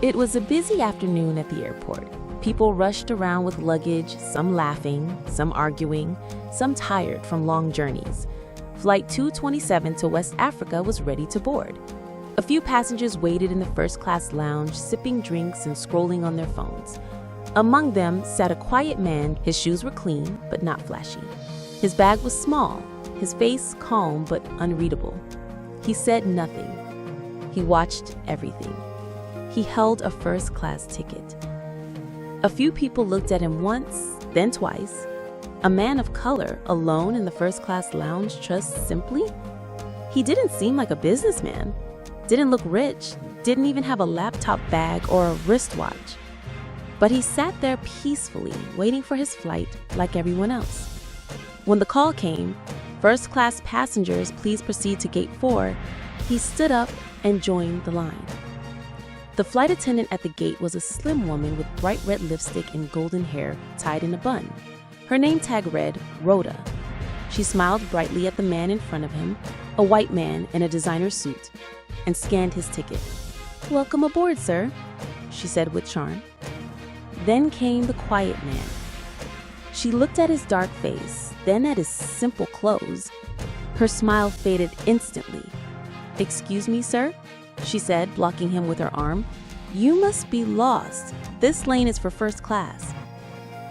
It was a busy afternoon at the airport. People rushed around with luggage, some laughing, some arguing, some tired from long journeys. Flight 227 to West Africa was ready to board. A few passengers waited in the first-class lounge, sipping drinks and scrolling on their phones. Among them sat a quiet man. His shoes were clean, but not flashy. His bag was small, his face calm but unreadable. He said nothing. He watched everything. He held a first-class ticket. A few people looked at him once, then twice. A man of color, alone in the first-class lounge, just simply? He didn't seem like a businessman, didn't look rich, didn't even have a laptop bag or a wristwatch. But he sat there peacefully, waiting for his flight like everyone else. When the call came, first-class passengers, please proceed to gate 4, he stood up and joined the line. The flight attendant at the gate was a slim woman with bright red lipstick and golden hair tied in a bun. Her name tag read Rhoda. She smiled brightly at the man in front of him, a white man in a designer suit, and scanned his ticket. "Welcome aboard, sir," she said with charm. Then came the quiet man. She looked at his dark face, then at his simple clothes. Her smile faded instantly. "Excuse me, sir?" she said, blocking him with her arm. "You must be lost. This lane is for first class."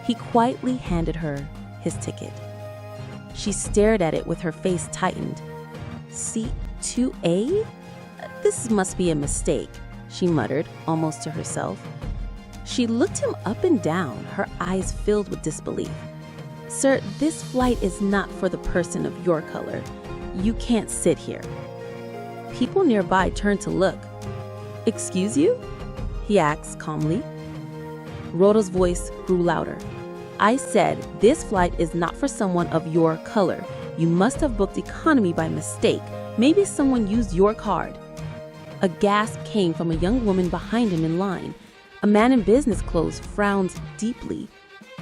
He quietly handed her his ticket. She stared at it with her face tightened. "Seat 2A? This must be a mistake," she muttered, almost to herself. She looked him up and down, her eyes filled with disbelief. "Sir, this flight is not for the person of your color. You can't sit here." People nearby turned to look. "Excuse you?" he asked calmly. Rhoda's voice grew louder. "I said this flight is not for someone of your color. You must have booked economy by mistake. Maybe someone used your card." A gasp came from a young woman behind him in line. A man in business clothes frowned deeply.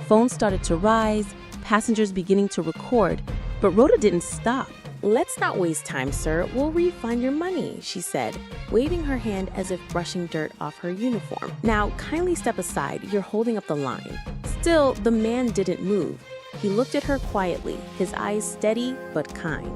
Phones started to rise, passengers beginning to record, but Rhoda didn't stop. "Let's not waste time, sir. We'll refund your money," she said, waving her hand as if brushing dirt off her uniform. "Now, kindly step aside. You're holding up the line." Still, the man didn't move. He looked at her quietly, his eyes steady but kind.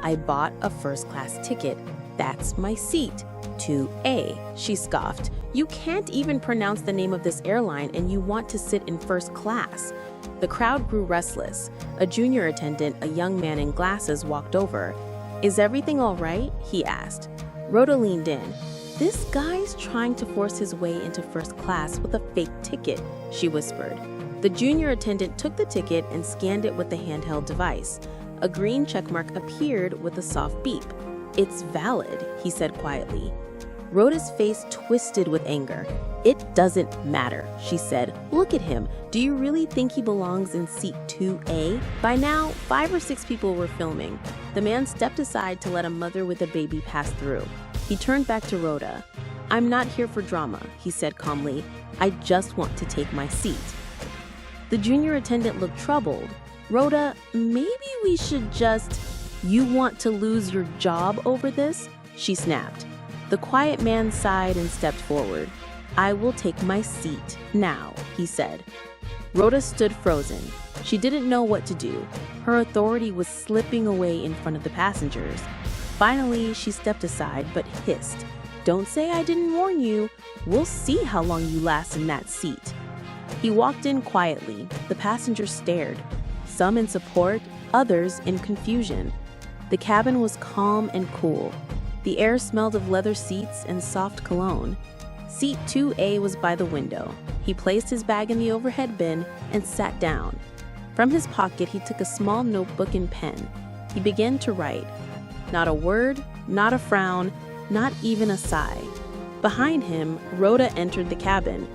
"I bought a first-class ticket. That's my seat. 2A, she scoffed. "You can't even pronounce the name of this airline and you want to sit in first class." The crowd grew restless. A junior attendant, a young man in glasses, walked over. "Is everything all right?" he asked. Rhoda leaned in. "This guy's trying to force his way into first class with a fake ticket," she whispered. The junior attendant took the ticket and scanned it with the handheld device. A green checkmark appeared with a soft beep. "It's valid," he said quietly. Rhoda's face twisted with anger. "It doesn't matter," she said. "Look at him. Do you really think he belongs in seat 2A? By now, 5 or 6 people were filming. The man stepped aside to let a mother with a baby pass through. He turned back to Rhoda. "I'm not here for drama," he said calmly. "I just want to take my seat." The junior attendant looked troubled. "Rhoda, maybe we should just—" "You want to lose your job over this?" she snapped. The quiet man sighed and stepped forward. "I will take my seat now," he said. Rhoda stood frozen. She didn't know what to do. Her authority was slipping away in front of the passengers. Finally, she stepped aside but hissed, "Don't say I didn't warn you. We'll see how long you last in that seat." He walked in quietly. The passengers stared, some in support, others in confusion. The cabin was calm and cool. The air smelled of leather seats and soft cologne. Seat 2A was by the window. He placed his bag in the overhead bin and sat down. From his pocket, he took a small notebook and pen. He began to write. Not a word, not a frown, not even a sigh. Behind him, Rhoda entered the cabin.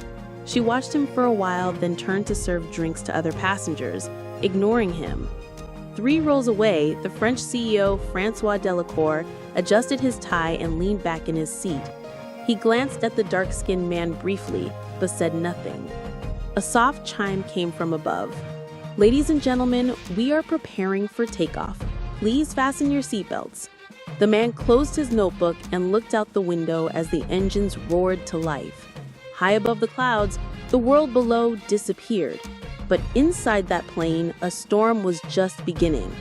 She watched him for a while, then turned to serve drinks to other passengers, ignoring him. 3 rows away, the French CEO, Francois Delacour, adjusted his tie and leaned back in his seat. He glanced at the dark-skinned man briefly, but said nothing. A soft chime came from above. "Ladies and gentlemen, we are preparing for takeoff. Please fasten your seatbelts." The man closed his notebook and looked out the window as the engines roared to life. High above the clouds, the world below disappeared. But inside that plane, a storm was just beginning.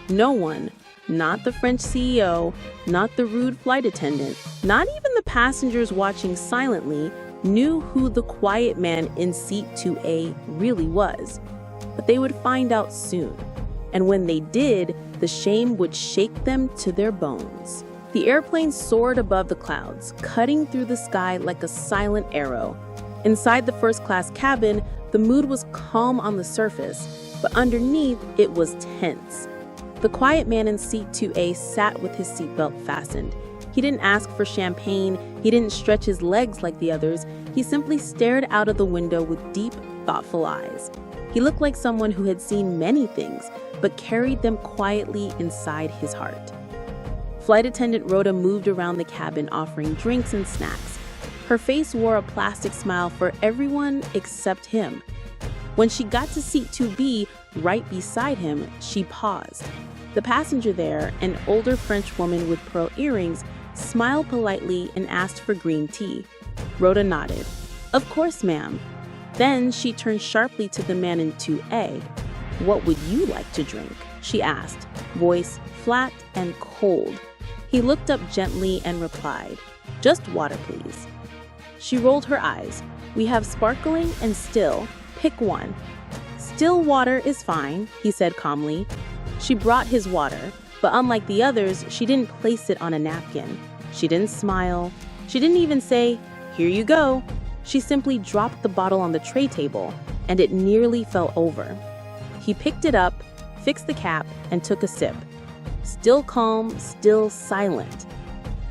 No one, not the French CEO, not the rude flight attendant, not even the passengers watching silently, knew who the quiet man in seat 2A really was. But they would find out soon. And when they did, the shame would shake them to their bones. The airplane soared above the clouds, cutting through the sky like a silent arrow. Inside the first-class cabin, the mood was calm on the surface, but underneath it was tense. The quiet man in seat 2A sat with his seatbelt fastened. He didn't ask for champagne, he didn't stretch his legs like the others, he simply stared out of the window with deep, thoughtful eyes. He looked like someone who had seen many things, but carried them quietly inside his heart. Flight attendant Rhoda moved around the cabin offering drinks and snacks. Her face wore a plastic smile for everyone except him. When she got to seat 2B, right beside him, she paused. The passenger there, an older French woman with pearl earrings, smiled politely and asked for green tea. Rhoda nodded. "Of course, ma'am." Then she turned sharply to the man in 2A. "What would you like to drink?" she asked, voice flat and cold. He looked up gently and replied, "Just water, please." She rolled her eyes. "We have sparkling and still. Pick one." "Still water is fine," he said calmly. She brought his water, but unlike the others, she didn't place it on a napkin. She didn't smile. She didn't even say, "Here you go." She simply dropped the bottle on the tray table, and it nearly fell over. He picked it up, fixed the cap, and took a sip. Still calm, still silent.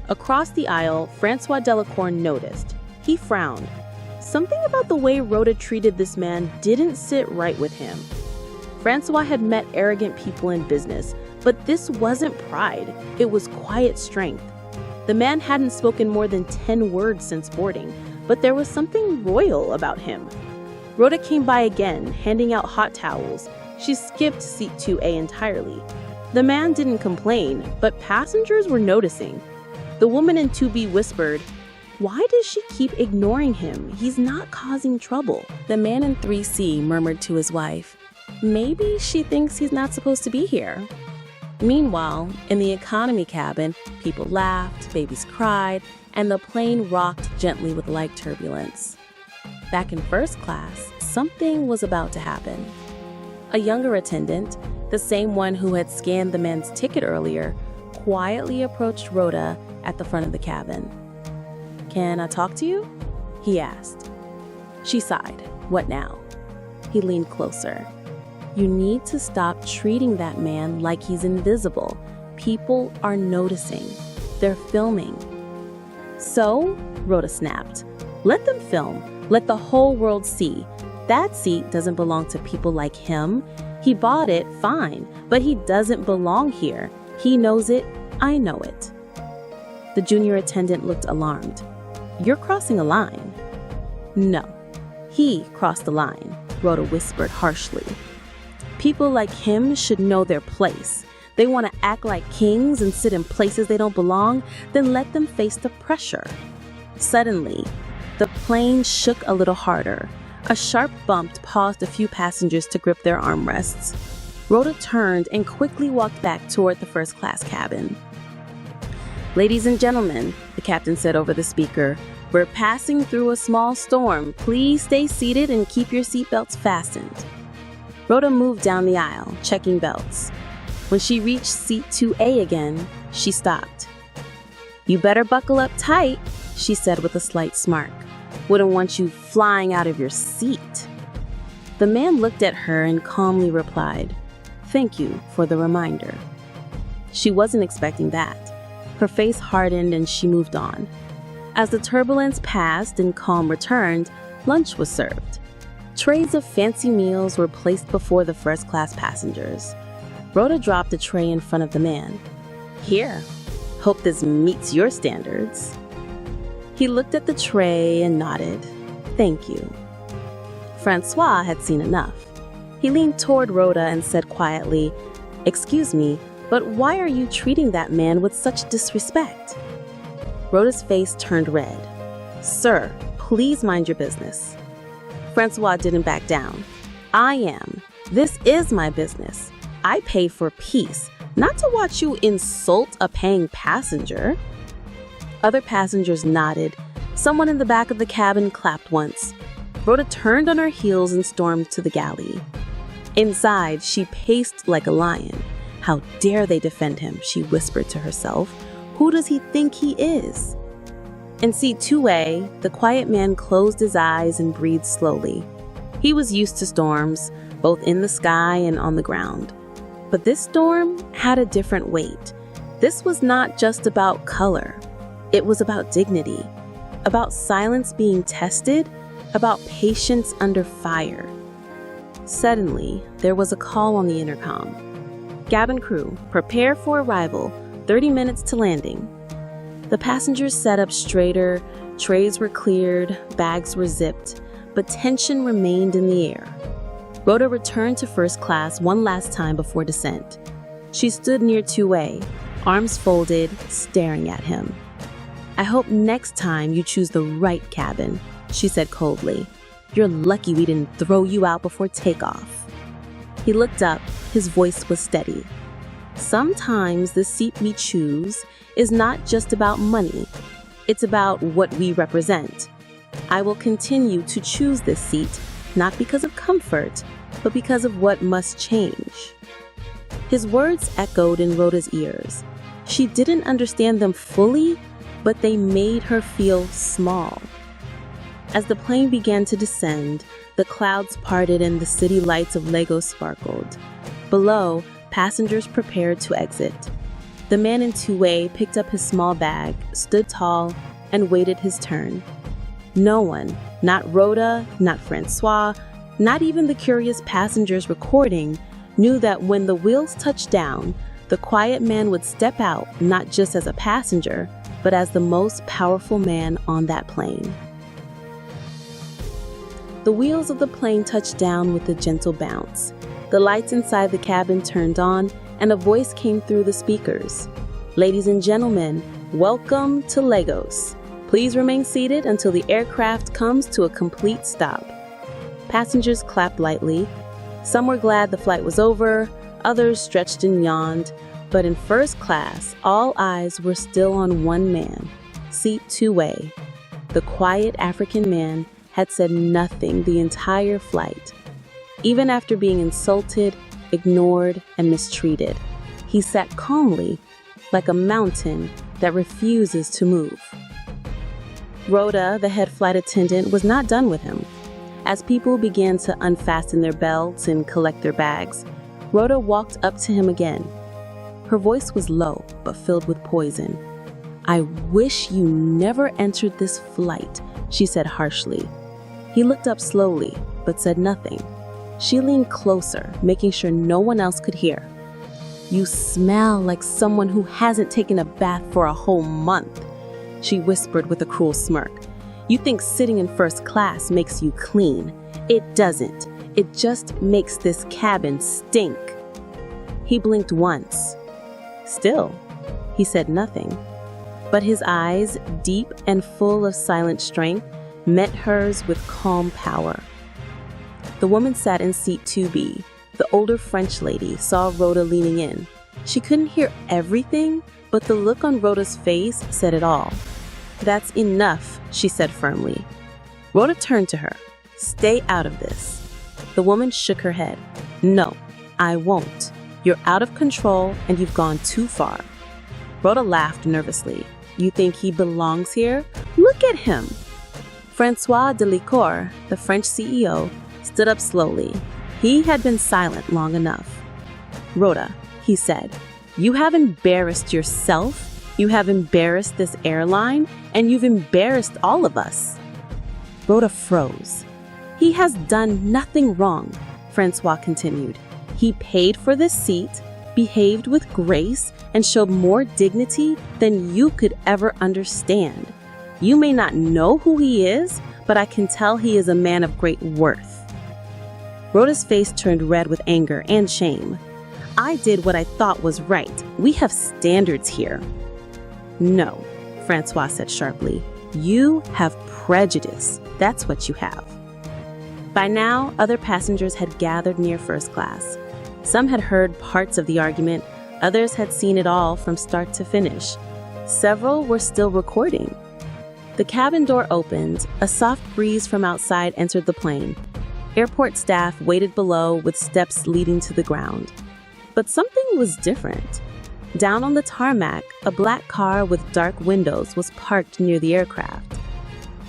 Across the aisle, Francois Delacour noticed. He frowned. Something about the way Rhoda treated this man didn't sit right with him. Francois had met arrogant people in business, but this wasn't pride, it was quiet strength. The man hadn't spoken more than 10 words since boarding, but there was something royal about him. Rhoda came by again, handing out hot towels. She skipped seat 2A entirely. The man didn't complain, but passengers were noticing. The woman in 2B whispered, "Why does she keep ignoring him? He's not causing trouble." The man in 3C murmured to his wife, "Maybe she thinks he's not supposed to be here." Meanwhile, in the economy cabin, people laughed, babies cried, and the plane rocked gently with light turbulence. Back in first class, something was about to happen. A younger attendant, the same one who had scanned the men's ticket earlier, quietly approached Rhoda at the front of the cabin. "Can I talk to you?" he asked. She sighed. "What now?" He leaned closer. "You need to stop treating that man like he's invisible. People are noticing. They're filming." "So?" Rhoda snapped. "Let them film. Let the whole world see. That seat doesn't belong to people like him. He bought it, fine, but he doesn't belong here. He knows it. I know it." The junior attendant looked alarmed. "You're crossing a line." "No, he crossed the line," Rhoda whispered harshly. "People like him should know their place. They want to act like kings and sit in places they don't belong, then let them face the pressure." Suddenly, the plane shook a little harder. A sharp bump paused a few passengers to grip their armrests. Rhoda turned and quickly walked back toward the first-class cabin. "Ladies and gentlemen," the captain said over the speaker, "we're passing through a small storm. Please stay seated and keep your seatbelts fastened." Rhoda moved down the aisle, checking belts. When she reached seat 2A again, she stopped. "You better buckle up tight," she said with a slight smirk. "Wouldn't want you flying out of your seat." The man looked at her and calmly replied, "Thank you for the reminder." She wasn't expecting that. Her face hardened and she moved on. As the turbulence passed and calm returned, lunch was served. Trays of fancy meals were placed before the first-class passengers. Rhoda dropped a tray in front of the man. "Here, hope this meets your standards." He looked at the tray and nodded. "Thank you." Francois had seen enough. He leaned toward Rhoda and said quietly, "Excuse me, But why are you treating that man with such disrespect? Rhoda's face turned red. Sir, please mind your business. Francois didn't back down. I am. This is my business. I pay for peace, not to watch you insult a paying passenger. Other passengers nodded. Someone in the back of the cabin clapped once. Rhoda turned on her heels and stormed to the galley. Inside, she paced like a lion. How dare they defend him, she whispered to herself. Who does he think he is? In seat 2A, the quiet man closed his eyes and breathed slowly. He was used to storms, both in the sky and on the ground. But this storm had a different weight. This was not just about color. It was about dignity, about silence being tested, about patience under fire. Suddenly, there was a call on the intercom. Cabin crew, prepare for arrival, 30 minutes to landing. The passengers sat up straighter, trays were cleared, bags were zipped, but tension remained in the air. Rhoda returned to first class one last time before descent. She stood near 2A, arms folded, staring at him. I hope next time you choose the right cabin, she said coldly. You're lucky we didn't throw you out before takeoff. He looked up, his voice was steady. Sometimes the seat we choose is not just about money. It's about what we represent. I will continue to choose this seat, not because of comfort, but because of what must change. His words echoed in Rhoda's ears. She didn't understand them fully, but they made her feel small. As the plane began to descend, the clouds parted and the city lights of Lagos sparkled. Below, passengers prepared to exit. The man in 2A picked up his small bag, stood tall, and waited his turn. No one, not Rhoda, not Francois, not even the curious passengers recording, knew that when the wheels touched down, the quiet man would step out not just as a passenger, but as the most powerful man on that plane. The wheels of the plane touched down with a gentle bounce. The lights inside the cabin turned on, and a voice came through the speakers. Ladies and gentlemen, welcome to Lagos. Please remain seated until the aircraft comes to a complete stop. Passengers clapped lightly. Some were glad the flight was over, others stretched and yawned. But in first class, all eyes were still on one man, seat 2A. The quiet African man had said nothing the entire flight. Even after being insulted, ignored, and mistreated, he sat calmly, like a mountain that refuses to move. Rhoda, the head flight attendant, was not done with him. As people began to unfasten their belts and collect their bags, Rhoda walked up to him again. Her voice was low, but filled with poison. I wish you never entered this flight, she said harshly. He looked up slowly, but said nothing. She leaned closer, making sure no one else could hear. You smell like someone who hasn't taken a bath for a whole month, she whispered with a cruel smirk. You think sitting in first class makes you clean. It doesn't. It just makes this cabin stink. He blinked once. Still, he said nothing. But his eyes, deep and full of silent strength, met hers with calm power. The woman sat in seat 2B. The older French lady saw Rhoda leaning in. She couldn't hear everything, but the look on Rhoda's face said it all. That's enough, she said firmly. Rhoda turned to her. Stay out of this. The woman shook her head. No, I won't. You're out of control and you've gone too far. Rhoda laughed nervously. You think he belongs here? Look at him. Francois de Licour, the French CEO, stood up slowly. He had been silent long enough. Rhoda, he said, you have embarrassed yourself, you have embarrassed this airline, and you've embarrassed all of us. Rhoda froze. He has done nothing wrong, Francois continued. He paid for this seat, behaved with grace, and showed more dignity than you could ever understand. You may not know who he is, but I can tell he is a man of great worth. Rhoda's face turned red with anger and shame. I did what I thought was right. We have standards here." "No," Francois said sharply. "You have prejudice. That's what you have." By now, other passengers had gathered near first class. Some had heard parts of the argument, others had seen it all from start to finish. Several were still recording. The cabin door opened, a soft breeze from outside entered the plane. Airport staff waited below with steps leading to the ground. But something was different. Down on the tarmac, a black car with dark windows was parked near the aircraft.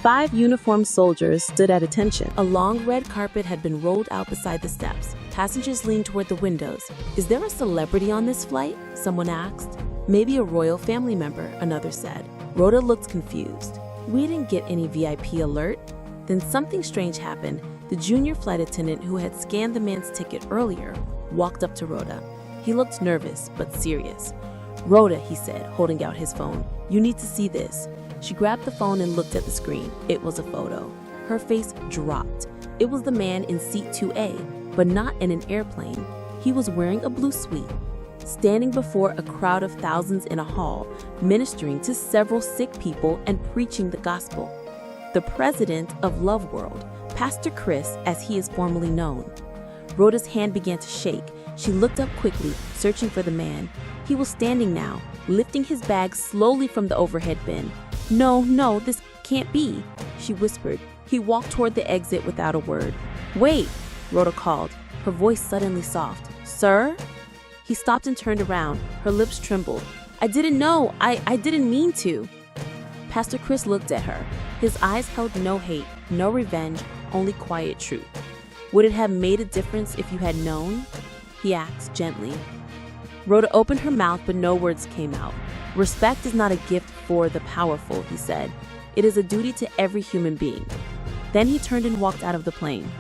5 uniformed soldiers stood at attention. A long red carpet had been rolled out beside the steps. Passengers leaned toward the windows. "Is there a celebrity on this flight?" someone asked. "Maybe a royal family member," another said. Rhoda looked confused. "We didn't get any VIP alert." Then something strange happened. The junior flight attendant who had scanned the man's ticket earlier walked up to Rhoda. He looked nervous but serious. "Rhoda," he said, holding out his phone, "you need to see this." She grabbed the phone and looked at the screen. It was a photo. Her face dropped. It was the man in seat 2A, but not in an airplane. He was wearing a blue suite, standing before a crowd of thousands in a hall, ministering to several sick people and preaching the gospel. The president of Love World, Pastor Chris, as he is formally known. Rhoda's hand began to shake. She looked up quickly, searching for the man. He was standing now, lifting his bag slowly from the overhead bin. No, this can't be," she whispered. He walked toward the exit without a word. "Wait," Rhoda called, her voice suddenly soft. "Sir?" He stopped and turned around. Her lips trembled. "I didn't know. I didn't mean to." Pastor Chris looked at her. His eyes held no hate, no revenge, only quiet truth. "Would it have made a difference if you had known?" he asked gently. Rhoda opened her mouth, but no words came out. "Respect is not a gift for the powerful," he said. "It is a duty to every human being." Then he turned and walked out of the plane.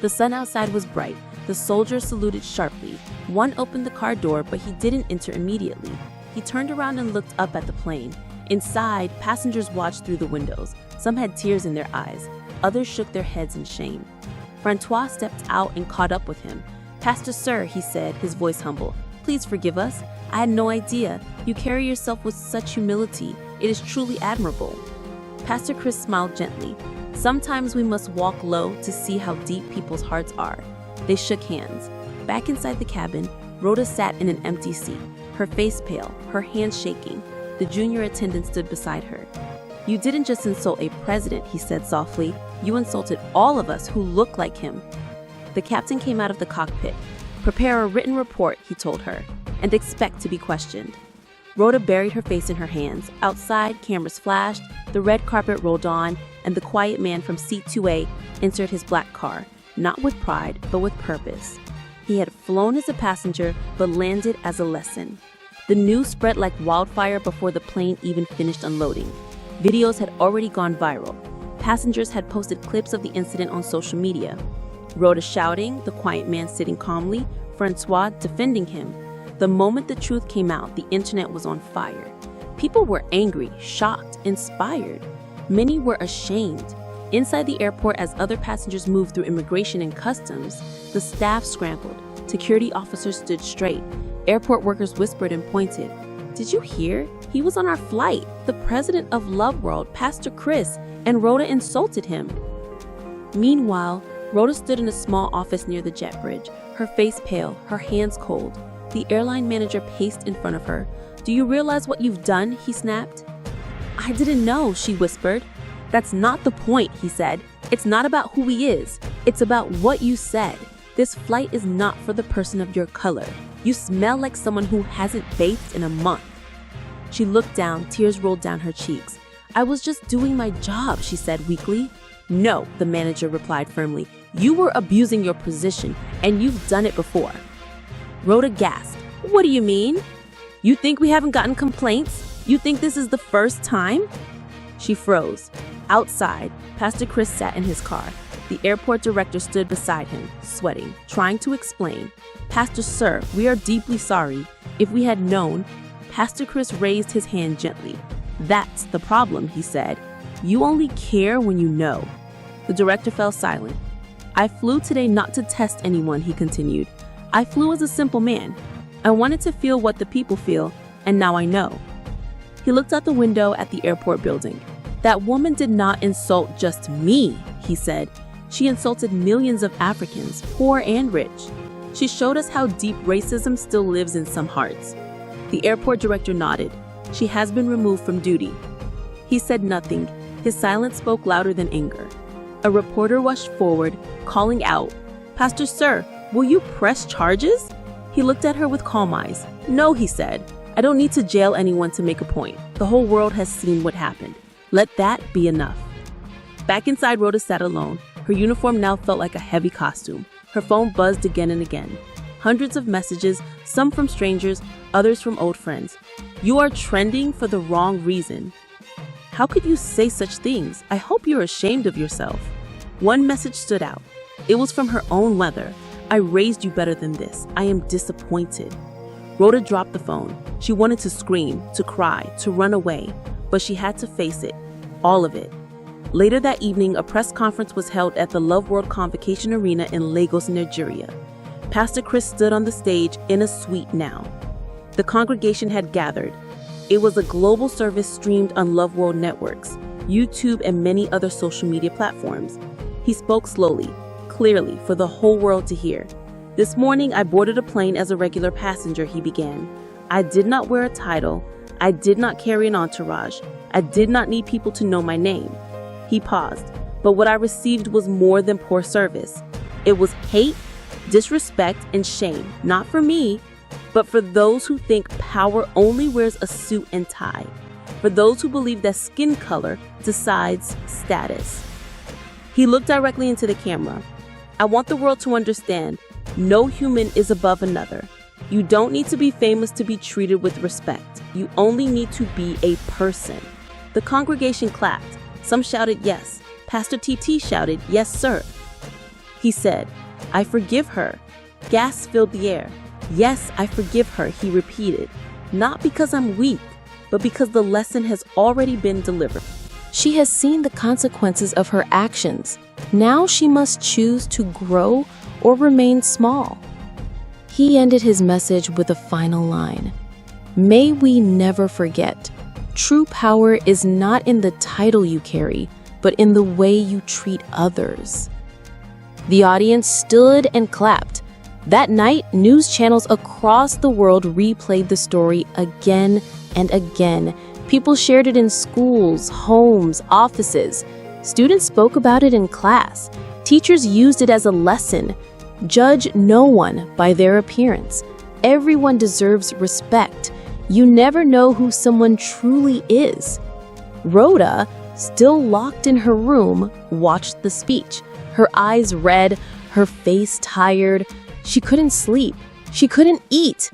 The sun outside was bright. The soldiers saluted sharply. One opened the car door, but he didn't enter immediately. He turned around and looked up at the plane. Inside, passengers watched through the windows. Some had tears in their eyes. Others shook their heads in shame. Francois stepped out and caught up with him. "Pastor Sir," he said, his voice humble, "please forgive us. I had no idea. You carry yourself with such humility. It is truly admirable." Pastor Chris smiled gently. "Sometimes we must walk low to see how deep people's hearts are." They shook hands. Back inside the cabin, Rhoda sat in an empty seat, her face pale, her hands shaking. The junior attendant stood beside her. "You didn't just insult a president," he said softly. "You insulted all of us who look like him." The captain came out of the cockpit. "Prepare a written report," he told her, "and expect to be questioned." Rhoda buried her face in her hands. Outside, cameras flashed, the red carpet rolled on, and the quiet man from seat 2A entered his black car, not with pride, but with purpose. He had flown as a passenger, but landed as a lesson. The news spread like wildfire before the plane even finished unloading. Videos had already gone viral. Passengers had posted clips of the incident on social media. Rhoda shouting, the quiet man sitting calmly, Francois defending him. The moment the truth came out, the internet was on fire. People were angry, shocked, inspired. Many were ashamed. Inside the airport, as other passengers moved through immigration and customs, the staff scrambled. Security officers stood straight. Airport workers whispered and pointed. "Did you hear? He was on our flight. The president of Love World, Pastor Chris, and Rhoda insulted him." Meanwhile, Rhoda stood in a small office near the jet bridge, her face pale, her hands cold. The airline manager paced in front of her. "Do you realize what you've done?" he snapped. "I didn't know," she whispered. "That's not the point," he said. "It's not about who he is. It's about what you said. This flight is not for the person of your color. You smell like someone who hasn't bathed in a month." She looked down, tears rolled down her cheeks. "I was just doing my job," she said weakly. "No," the manager replied firmly. "You were abusing your position, and you've done it before." Rhoda gasped. "What do you mean? You think we haven't gotten complaints? You think this is the first time?" She froze. Outside, Pastor Chris sat in his car. The airport director stood beside him, sweating, trying to explain. "Pastor Sir, we are deeply sorry. If we had known..." Pastor Chris raised his hand gently. "That's the problem," he said. "You only care when you know." The director fell silent. "I flew today not to test anyone," he continued. I flew as a simple man. I wanted to feel what the people feel, and now I know. He looked out the window at the airport building. That woman did not insult just me, he said. She insulted millions of Africans, poor and rich. She showed us how deep racism still lives in some hearts. The airport director nodded. She has been removed from duty. He said nothing. His silence spoke louder than anger. A reporter rushed forward, calling out, "Pastor Sir, will you press charges?" He looked at her with calm eyes. "No," he said. "I don't need to jail anyone to make a point. The whole world has seen what happened. Let that be enough." Back inside, Rhoda sat alone. Her uniform now felt like a heavy costume. Her phone buzzed again and again. Hundreds of messages, some from strangers, others from old friends. "You are trending for the wrong reason. How could you say such things? I hope you're ashamed of yourself." One message stood out. It was from her own mother. "I raised you better than this. I am disappointed." Rhoda dropped the phone. She wanted to scream, to cry, to run away, but she had to face it, all of it. Later that evening, a press conference was held at the Love World Convocation Arena in Lagos, Nigeria. Pastor Chris stood on the stage in a suite now. The congregation had gathered. It was a global service streamed on Love World networks, YouTube, and many other social media platforms. He spoke slowly, clearly, for the whole world to hear. "This morning, I boarded a plane as a regular passenger," he began. "I did not wear a title. I did not carry an entourage. I did not need people to know my name." He paused, but what I received was more than poor service. It was hate, disrespect, and shame, not for me, but for those who think power only wears a suit and tie, for those who believe that skin color decides status. He looked directly into the camera. "I want the world to understand, no human is above another. You don't need to be famous to be treated with respect. You only need to be a person." The congregation clapped. Some shouted yes. Pastor TT shouted, "Yes, sir." He said, "I forgive her." Gasps filled the air. "Yes, I forgive her," he repeated. "Not because I'm weak, but because the lesson has already been delivered. She has seen the consequences of her actions. Now she must choose to grow or remain small." He ended his message with a final line. "May we never forget. True power is not in the title you carry, but in the way you treat others." The audience stood and clapped. That night, news channels across the world replayed the story again and again. People shared it in schools, homes, offices. Students spoke about it in class. Teachers used it as a lesson. Judge no one by their appearance. Everyone deserves respect. You never know who someone truly is. Rhoda, still locked in her room, watched the speech. Her eyes red, her face tired. She couldn't sleep. She couldn't eat.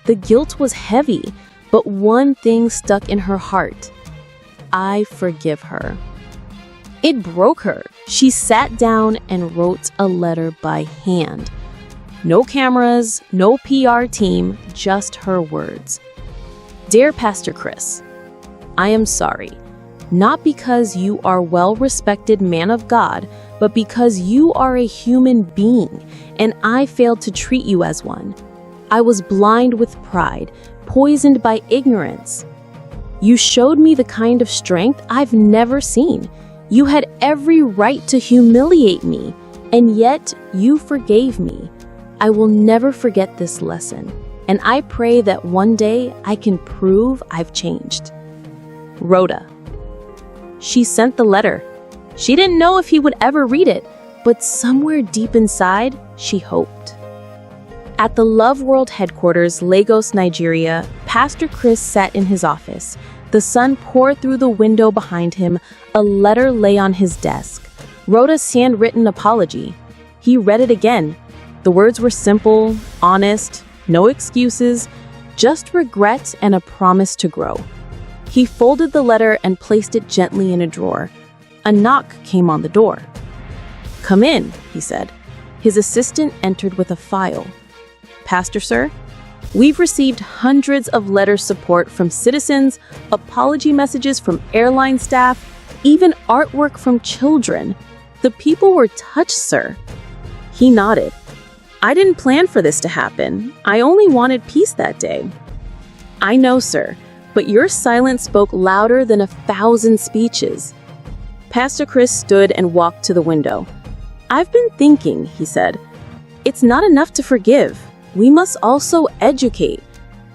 The guilt was heavy, but one thing stuck in her heart. "I forgive her." It broke her. She sat down and wrote a letter by hand. No cameras, no PR team, just her words. "Dear Pastor Chris, I am sorry, not because you are a well-respected man of God, but because you are a human being, and I failed to treat you as one. I was blind with pride, poisoned by ignorance. You showed me the kind of strength I've never seen. You had every right to humiliate me, and yet you forgave me. I will never forget this lesson, and I pray that one day I can prove I've changed. Rhoda." She sent the letter. She didn't know if he would ever read it, but somewhere deep inside, she hoped. At the Love World headquarters, Lagos, Nigeria, Pastor Chris sat in his office. The sun poured through the window behind him. A letter lay on his desk. Rhoda's handwritten apology. He read it again. The words were simple, honest, no excuses, just regret and a promise to grow. He folded the letter and placed it gently in a drawer. A knock came on the door. "Come in," he said. His assistant entered with a file. "Pastor, sir, we've received hundreds of letter support from citizens, apology messages from airline staff, even artwork from children. The people were touched, sir." He nodded. I didn't plan for this to happen. I only wanted peace that day. I know, sir, but your silence spoke louder than 1,000 speeches. Pastor Chris stood and walked to the window. I've been thinking, he said. It's not enough to forgive. We must also educate.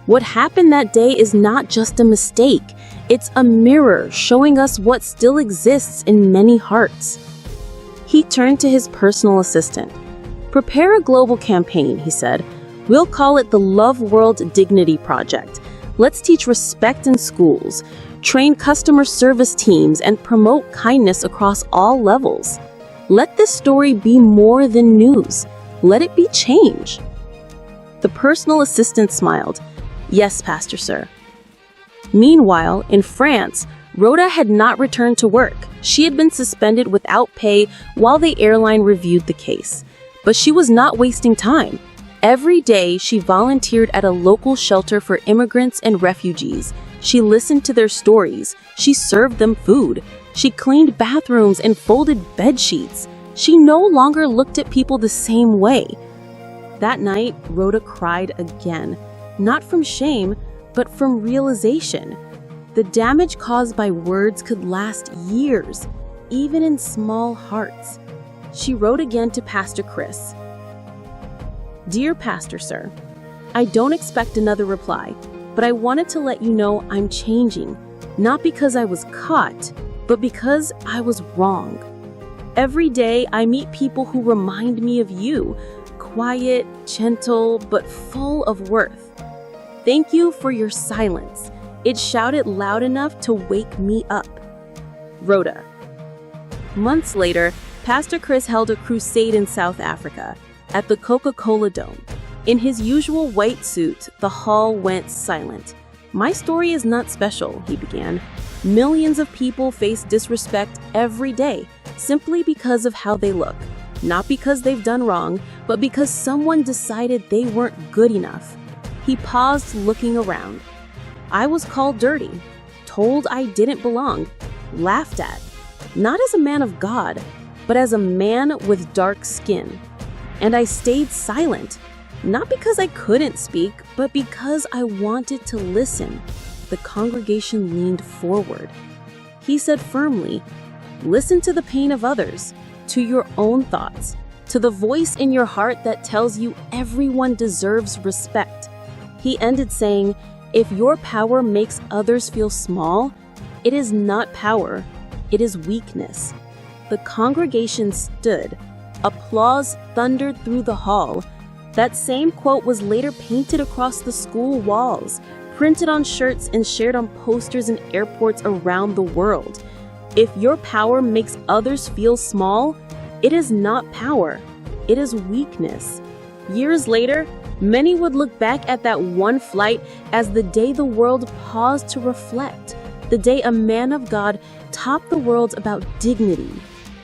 What happened that day is not just a mistake. It's a mirror showing us what still exists in many hearts. He turned to his personal assistant. Prepare a global campaign, he said. We'll call it the Love World Dignity Project. Let's teach respect in schools, train customer service teams, and promote kindness across all levels. Let this story be more than news. Let it be change. The personal assistant smiled. Yes, Pastor Sir. Meanwhile, in France, Rhoda had not returned to work. She had been suspended without pay while the airline reviewed the case. But she was not wasting time. Every day, she volunteered at a local shelter for immigrants and refugees. She listened to their stories. She served them food. She cleaned bathrooms and folded bed sheets. She no longer looked at people the same way. That night, Rhoda cried again, not from shame, but from realization. The damage caused by words could last years, even in small hearts. She wrote again to Pastor Chris. Dear Pastor Sir, I don't expect another reply, but I wanted to let you know I'm changing, not because I was caught, but because I was wrong. Every day I meet people who remind me of you, quiet, gentle, but full of worth. Thank you for your silence. It shouted loud enough to wake me up. Rhoda. Months later, Pastor Chris held a crusade in South Africa, at the Coca-Cola Dome. In his usual white suit, the hall went silent. My story is not special, he began. Millions of people face disrespect every day, simply because of how they look. Not because they've done wrong, but because someone decided they weren't good enough. He paused, looking around. I was called dirty, told I didn't belong, laughed at. Not as a man of God, but as a man with dark skin. And I stayed silent, not because I couldn't speak, but because I wanted to listen. The congregation leaned forward. He said firmly, listen to the pain of others, to your own thoughts, to the voice in your heart that tells you everyone deserves respect. He ended saying, if your power makes others feel small, it is not power, it is weakness. The congregation stood. Applause thundered through the hall. That same quote was later painted across the school walls, printed on shirts and shared on posters in airports around the world. If your power makes others feel small, it is not power, it is weakness. Years later, many would look back at that one flight as the day the world paused to reflect, the day a man of God taught the world about dignity,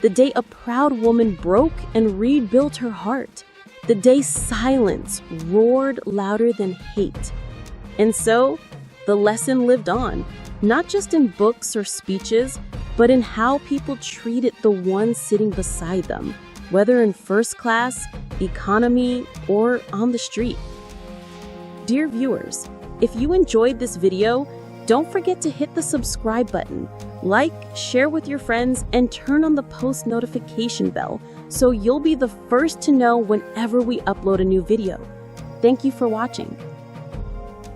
the day a proud woman broke and rebuilt her heart, the day silence roared louder than hate. And so, the lesson lived on, not just in books or speeches, but in how people treated the one sitting beside them, whether in first class, economy, or on the street. Dear viewers, if you enjoyed this video, don't forget to hit the subscribe button, like, share with your friends, and turn on the post notification bell so you'll be the first to know whenever we upload a new video. Thank you for watching.